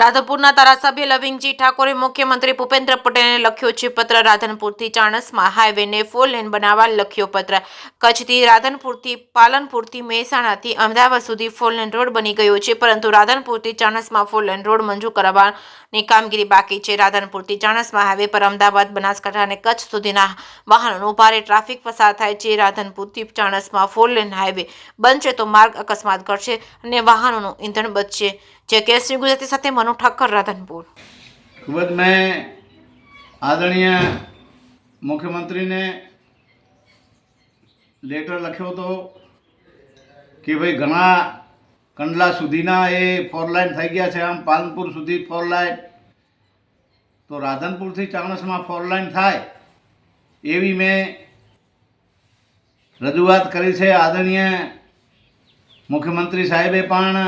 રાધનપુરના ધારાસભ્ય લવિંગજી ઠાકોરે મુખ્યમંત્રી ભૂપેન્દ્ર પટેલને લખ્યો છે પત્ર। રાધનપુરથી ચાણસ્મા હાઈવેને 4 લેન બનાવવા લખ્યો પત્ર। કચ્છથી રાધનપુરથી પાલનપુરથી મહેસાણાથી અમદાવાદ સુધી 4 લેન રોડ બની ગયો છે, પરંતુ રાધનપુરથી ચાણસ્મા 4 લેન રોડ મંજૂર કરવાની કામગીરી બાકી છે। રાધનપુરથી ચાણસ્મા હાઈવે પર અમદાવાદ, બનાસકાંઠા અને કચ્છ સુધીના વાહનોનો ભારે ટ્રાફિક પસાર થાય છે। રાધનપુરથી ચાણસ્મા 4 લેન હાઈવે બનશે તો માર્ગ અકસ્માત ઘટશે અને વાહનોનું ઈંધણ બચશે। જે કેસરી ગુજરાતી સાથે મનુ ઠક્કર, રાધનપુર। ખૂબ જ મેં આદરણીય મુખ્યમંત્રીને લેટર લખ્યો હતો કે ભાઈ ઘણા કંડલા સુધીના એ 4 લાઇન થઈ ગયા છે, આમ પાલનપુર સુધી 4 લાઇન, તો રાધનપુરથી ચાણસ્મા 4 લાઇન થાય એવી મેં રજૂઆત કરી છે। આદરણીય મુખ્યમંત્રી સાહેબે પણ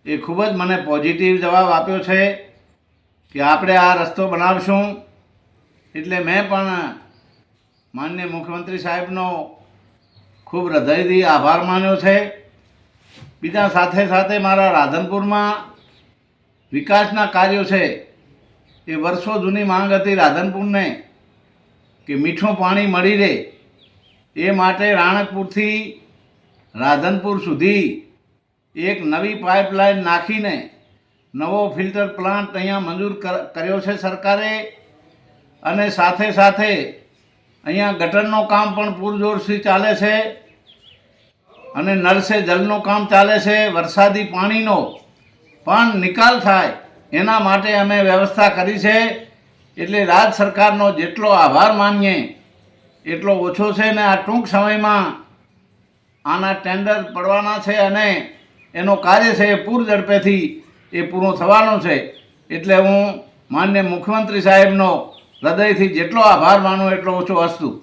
એ ખૂબ જ મને પોઝિટિવ જવાબ આપ્યો છે કે આપણે આ રસ્તો બનાવશું। એટલે મેં પણ માનનીય મુખ્યમંત્રી સાહેબનો ખૂબ હૃદયથી આભાર માન્યો છે। બીજા સાથે સાથે મારા રાધનપુરમાં વિકાસના કાર્યો છે, એ વર્ષો જૂની માંગ હતી રાધનપુરને કે મીઠું પાણી મળી રહે, એ માટે રાણકપુરથી રાધનપુર સુધી એક નવી પાઇપલાઇન નાખીને નવો ફિલ્ટર પ્લાન્ટ અહીંયા મંજૂર કર્યો છે સરકારે, અને સાથે સાથે અહીંયા ગટરનું કામ પણ પૂરજોરથી ચાલે છે અને નળ સે જલનું કામ ચાલે છે। વરસાદી પાણીનો પણ નિકાલ થાય એના માટે અમે વ્યવસ્થા કરી છે। એટલે રાજ્ય સરકારનો જેટલો આભાર માનીએ એટલો ઓછો છે ને આ ટૂંક સમયમાં આના ટેન્ડર પડવાના છે અને એનો કાર્ય છે એ પૂર ઝડપેથી એ પૂરો થવાનો છે। એટલે હું માનનીય મુખ્યમંત્રી સાહેબનો હૃદયથી જેટલો આભાર માનું એટલો ઓછો હસ્તું।